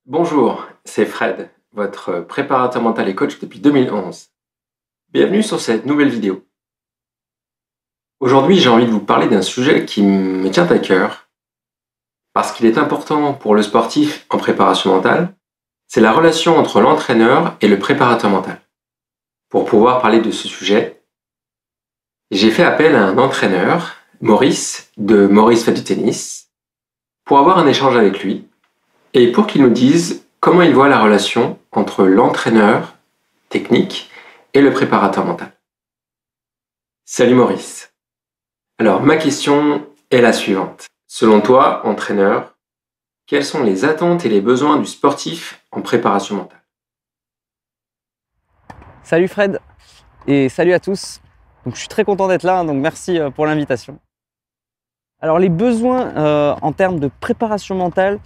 Bonjour, c'est Fred, votre préparateur mental et coach depuis 2011. Bienvenue sur cette nouvelle vidéo. Aujourd'hui, j'ai envie de vous parler d'un sujet qui me tient à cœur, parce qu'il est important pour le sportif en préparation mentale, c'est la relation entre l'entraîneur et le préparateur mental. Pour pouvoir parler de ce sujet, j'ai fait appel à un entraîneur, Maurice, de Maurice fait du tennis, pour avoir un échange avec lui, et pour qu'il nous dise comment il voit la relation entre l'entraîneur technique et le préparateur mental. Salut Maurice. Alors ma question est la suivante. Selon toi, entraîneur, quelles sont les attentes et les besoins du sportif en préparation mentale? Salut Fred et salut à tous. Donc, je suis très content d'être là, donc merci pour l'invitation. Alors les besoins en termes de préparation mentale,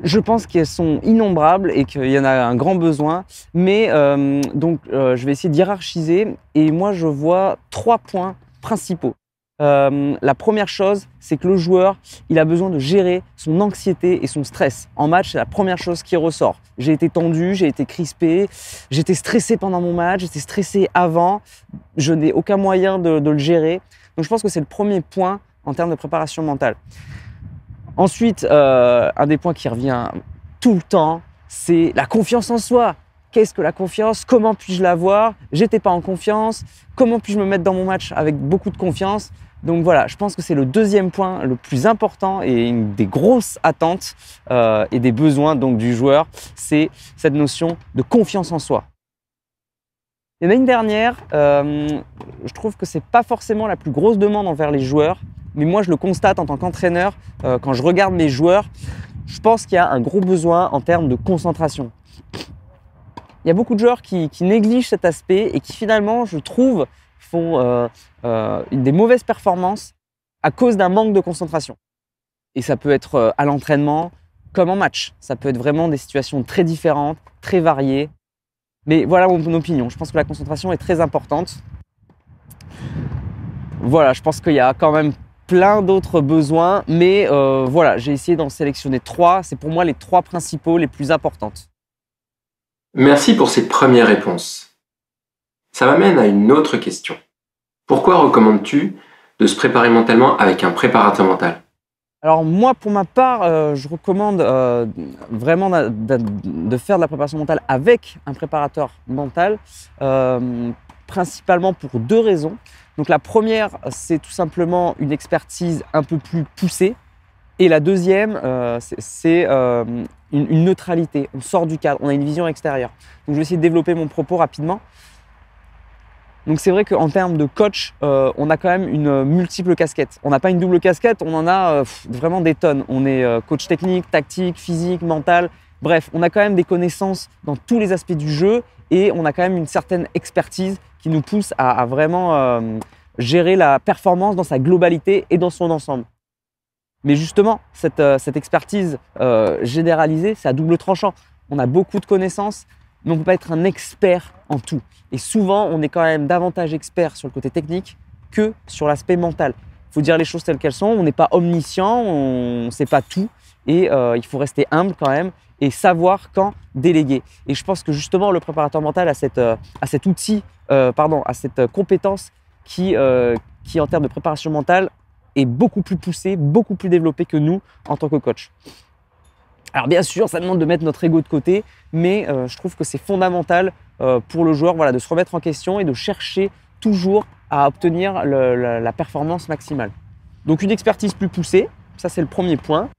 je pense qu'elles sont innombrables et qu'il y en a un grand besoin, mais je vais essayer d'hiérarchiser et moi je vois 3 points principaux. La première chose, c'est que le joueur, il a besoin de gérer son anxiété et son stress. En match, c'est la première chose qui ressort. J'ai été tendu, j'ai été crispé, j'étais stressé pendant mon match, j'étais stressé avant, je n'ai aucun moyen de le gérer. Donc je pense que c'est le premier point en termes de préparation mentale. Ensuite, un des points qui revient tout le temps, c'est la confiance en soi. Qu'est-ce que la confiance? Comment puis-je l'avoir? J'étais pas en confiance. Comment puis-je me mettre dans mon match avec beaucoup de confiance? Donc voilà, je pense que c'est le deuxième point le plus important et une des grosses attentes et des besoins donc du joueur, c'est cette notion de confiance en soi. Il y en a une dernière, je trouve que c'est pas forcément la plus grosse demande envers les joueurs, mais moi je le constate en tant qu'entraîneur, quand je regarde mes joueurs, je pense qu'il y a un gros besoin en termes de concentration. Il y a beaucoup de joueurs qui négligent cet aspect et qui finalement, je trouve, font des mauvaises performances à cause d'un manque de concentration. Et ça peut être à l'entraînement comme en match. Ça peut être vraiment des situations très différentes, très variées. Mais voilà mon opinion. Je pense que la concentration est très importante. Voilà, je pense qu'il y a quand même plein d'autres besoins, mais voilà, j'ai essayé d'en sélectionner 3. C'est pour moi les 3 principaux, les plus importantes. Merci pour ces premières réponses. Ça m'amène à une autre question. Pourquoi recommandes-tu de se préparer mentalement avec un préparateur mental? Alors moi, pour ma part, je recommande vraiment de faire de la préparation mentale avec un préparateur mental, principalement pour 2 raisons. Donc la première, c'est tout simplement une expertise un peu plus poussée. Et la deuxième, c'est une neutralité. On sort du cadre, on a une vision extérieure. Donc je vais essayer de développer mon propos rapidement. Donc c'est vrai qu'en termes de coach, on a quand même une multiple casquette. On n'a pas une double casquette, on en a vraiment des tonnes. On est coach technique, tactique, physique, mental. Bref, on a quand même des connaissances dans tous les aspects du jeu et on a quand même une certaine expertise qui nous pousse à vraiment gérer la performance dans sa globalité et dans son ensemble. Mais justement, cette expertise généralisée, c'est à double tranchant. On a beaucoup de connaissances, mais on ne peut pas être un expert en tout. Et souvent, on est quand même davantage expert sur le côté technique que sur l'aspect mental. Il faut dire les choses telles qu'elles sont. On n'est pas omniscient, on ne sait pas tout. Et il faut rester humble quand même et savoir quand déléguer. Et je pense que justement, le préparateur mental a cet outil, a cette compétence qui, en termes de préparation mentale, est beaucoup plus poussée, beaucoup plus développée que nous en tant que coach. Alors bien sûr, ça demande de mettre notre ego de côté, mais je trouve que c'est fondamental pour le joueur de se remettre en question et de chercher toujours à obtenir la performance maximale. Donc une expertise plus poussée, ça c'est le premier point.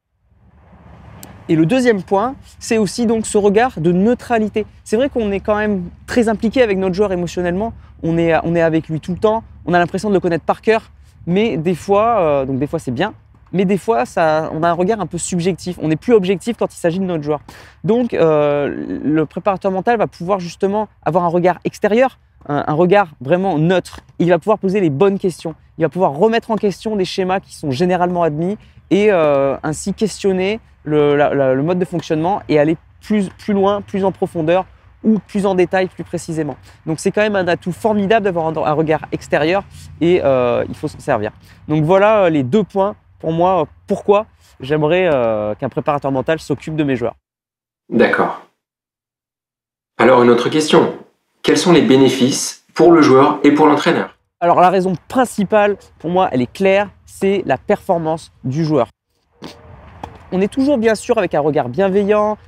Et le deuxième point, c'est aussi donc ce regard de neutralité. C'est vrai qu'on est quand même très impliqué avec notre joueur émotionnellement, on est avec lui tout le temps, on a l'impression de le connaître par cœur, mais des fois c'est bien, mais des fois on a un regard un peu subjectif, on n'est plus objectif quand il s'agit de notre joueur. Donc le préparateur mental va pouvoir justement avoir un regard extérieur, un regard vraiment neutre. Il va pouvoir poser les bonnes questions, il va pouvoir remettre en question des schémas qui sont généralement admis et ainsi questionner le mode de fonctionnement et aller plus loin, plus en profondeur ou plus en détail, plus précisément. Donc c'est quand même un atout formidable d'avoir un regard extérieur et il faut s'en servir. Donc voilà les 2 points pour moi, pourquoi j'aimerais qu'un préparateur mental s'occupe de mes joueurs. D'accord. Alors une autre question. Quels sont les bénéfices pour le joueur et pour l'entraîneur? Alors la raison principale, pour moi, elle est claire, c'est la performance du joueur. On est toujours bien sûr avec un regard bienveillant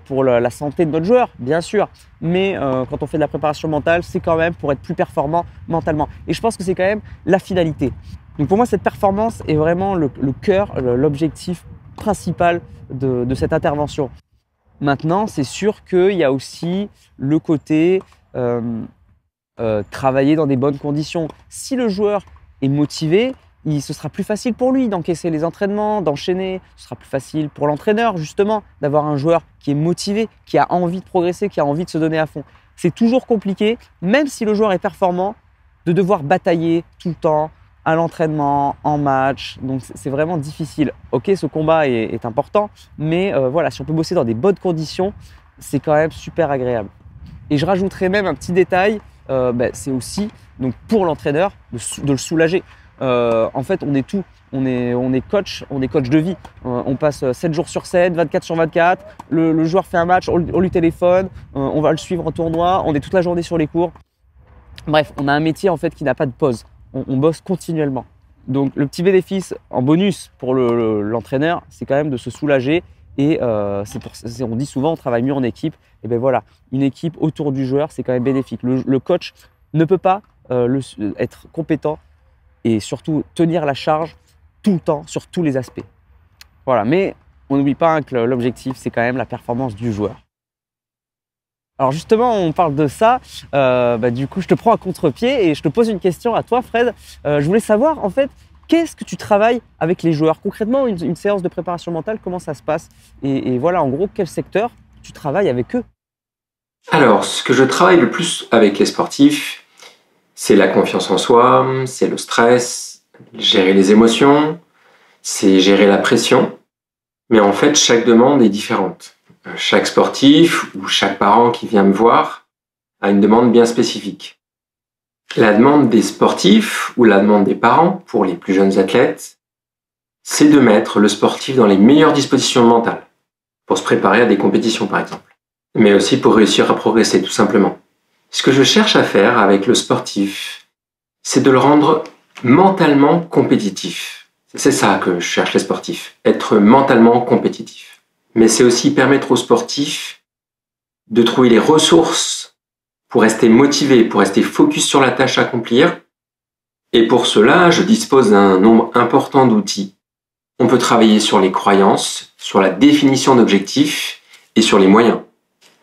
pour la santé de notre joueur, bien sûr. Mais quand on fait de la préparation mentale, c'est quand même pour être plus performant mentalement. Et je pense que c'est quand même la finalité. Donc pour moi, cette performance est vraiment le cœur, l'objectif principal de cette intervention. Maintenant, c'est sûr qu'il y a aussi le côté travailler dans des bonnes conditions. Si le joueur est motivé, ce sera plus facile pour lui d'encaisser les entraînements, d'enchaîner. Ce sera plus facile pour l'entraîneur, justement, d'avoir un joueur qui est motivé, qui a envie de progresser, qui a envie de se donner à fond. C'est toujours compliqué, même si le joueur est performant, de devoir batailler tout le temps à l'entraînement, en match. Donc, c'est vraiment difficile. Ok, ce combat est important, mais voilà, si on peut bosser dans des bonnes conditions, c'est quand même super agréable. Et je rajouterais même un petit détail, c'est aussi donc pour l'entraîneur de le soulager. En fait, on est tout. On est coach de vie. On passe 7 jours sur 7, 24 sur 24. Le joueur fait un match, on lui téléphone, on va le suivre en tournoi, on est toute la journée sur les cours. Bref, on a un métier en fait qui n'a pas de pause. On bosse continuellement. Donc le petit bénéfice en bonus pour l'entraîneur, c'est quand même de se soulager. Et on dit souvent on travaille mieux en équipe. Et bien voilà, une équipe autour du joueur, c'est quand même bénéfique. Le coach ne peut pas être compétent et surtout tenir la charge tout le temps sur tous les aspects. Voilà, mais on n'oublie pas que l'objectif, c'est quand même la performance du joueur. Alors justement, on parle de ça, du coup, je te prends à contre-pied et je te pose une question à toi, Fred. Je voulais savoir, en fait, qu'est-ce que tu travailles avec les joueurs? Concrètement, une séance de préparation mentale, comment ça se passe? Et voilà, en gros, quel secteur tu travailles avec eux? Alors, ce que je travaille le plus avec les sportifs, c'est la confiance en soi, c'est le stress, gérer les émotions, c'est gérer la pression. Mais en fait, chaque demande est différente. Chaque sportif ou chaque parent qui vient me voir a une demande bien spécifique. La demande des sportifs ou la demande des parents pour les plus jeunes athlètes, c'est de mettre le sportif dans les meilleures dispositions mentales pour se préparer à des compétitions par exemple, mais aussi pour réussir à progresser tout simplement. Ce que je cherche à faire avec le sportif, c'est de le rendre mentalement compétitif. C'est ça que je cherche les sportifs, être mentalement compétitif. Mais c'est aussi permettre aux sportifs de trouver les ressources pour rester motivés, pour rester focus sur la tâche à accomplir. Et pour cela, je dispose d'un nombre important d'outils. On peut travailler sur les croyances, sur la définition d'objectifs et sur les moyens.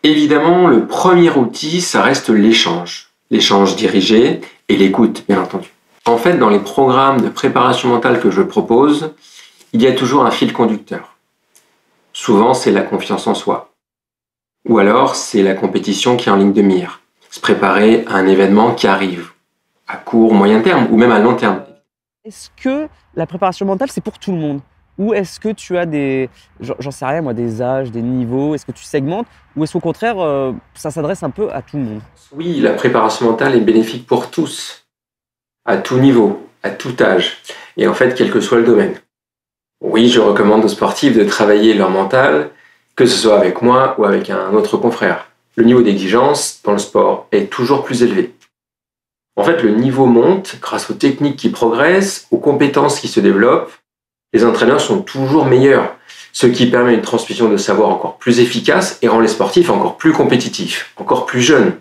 Évidemment, le premier outil, ça reste l'échange. L'échange dirigé et l'écoute, bien entendu. En fait, dans les programmes de préparation mentale que je propose, il y a toujours un fil conducteur. Souvent, c'est la confiance en soi. Ou alors, c'est la compétition qui est en ligne de mire. Se préparer à un événement qui arrive, à court, moyen terme, ou même à long terme. Est-ce que la préparation mentale, c'est pour tout le monde? Ou est-ce que tu as j'en sais rien moi, des âges, des niveaux? Est-ce que tu segmentes? Ou est-ce qu'au contraire, ça s'adresse un peu à tout le monde? Oui, la préparation mentale est bénéfique pour tous, à tout niveau, à tout âge, et en fait, quel que soit le domaine. Oui, je recommande aux sportifs de travailler leur mental, que ce soit avec moi ou avec un autre confrère. Le niveau d'exigence dans le sport est toujours plus élevé. En fait, le niveau monte grâce aux techniques qui progressent, aux compétences qui se développent. Les entraîneurs sont toujours meilleurs, ce qui permet une transmission de savoir encore plus efficace et rend les sportifs encore plus compétitifs, encore plus jeunes.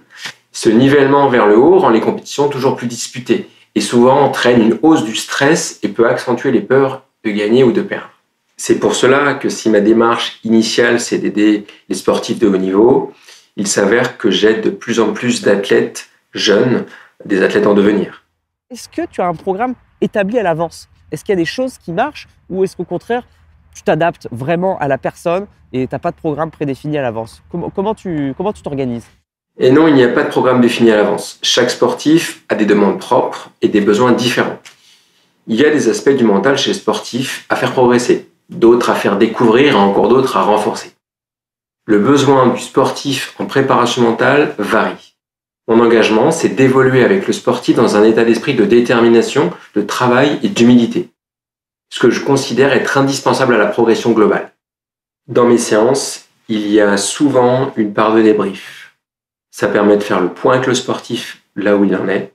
Ce nivellement vers le haut rend les compétitions toujours plus disputées et souvent entraîne une hausse du stress et peut accentuer les peurs de gagner ou de perdre. C'est pour cela que si ma démarche initiale c'est d'aider les sportifs de haut niveau, il s'avère que j'aide de plus en plus d'athlètes jeunes, des athlètes en devenir. Est-ce que tu as un programme établi à l'avance? Est-ce qu'il y a des choses qui marchent ou est-ce qu'au contraire, tu t'adaptes vraiment à la personne et tu n'as pas de programme prédéfini à l'avance? Comment tu t'organises? Et non, il n'y a pas de programme défini à l'avance. Chaque sportif a des demandes propres et des besoins différents. Il y a des aspects du mental chez les sportifs à faire progresser, d'autres à faire découvrir et encore d'autres à renforcer. Le besoin du sportif en préparation mentale varie. Mon engagement, c'est d'évoluer avec le sportif dans un état d'esprit de détermination, de travail et d'humilité. Ce que je considère être indispensable à la progression globale. Dans mes séances, il y a souvent une part de débrief. Ça permet de faire le point avec le sportif là où il en est.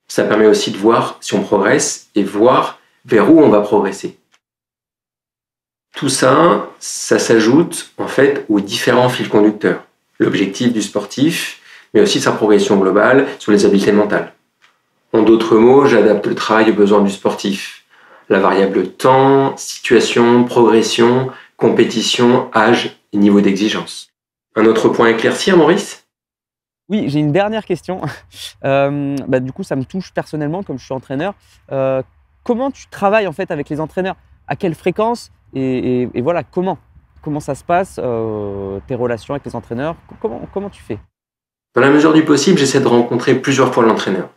Ça permet aussi de voir si on progresse et voir vers où on va progresser. Tout ça, ça s'ajoute en fait aux différents fils conducteurs. L'objectif du sportif, mais aussi sa progression globale sur les habiletés mentales. En d'autres mots, j'adapte le travail aux besoins du sportif. La variable temps, situation, progression, compétition, âge et niveau d'exigence. Un autre point à éclaircir, Maurice? Oui, j'ai une dernière question. Du coup, ça me touche personnellement, comme je suis entraîneur. Comment tu travailles en fait avec les entraîneurs? À quelle fréquence? Et voilà, comment ça se passe, tes relations avec les entraîneurs? Comment tu fais? Dans la mesure du possible, j'essaie de rencontrer plusieurs fois l'entraîneur.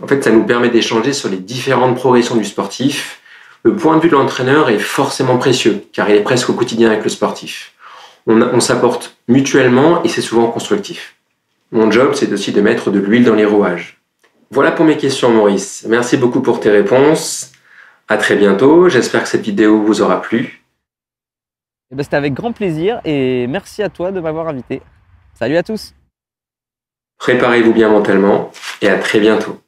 En fait, ça nous permet d'échanger sur les différentes progressions du sportif. Le point de vue de l'entraîneur est forcément précieux, car il est presque au quotidien avec le sportif. On s'apporte mutuellement et c'est souvent constructif. Mon job, c'est aussi de mettre de l'huile dans les rouages. Voilà pour mes questions, Maurice. Merci beaucoup pour tes réponses. À très bientôt. J'espère que cette vidéo vous aura plu. C'était avec grand plaisir et merci à toi de m'avoir invité. Salut à tous! Préparez-vous bien mentalement et à très bientôt.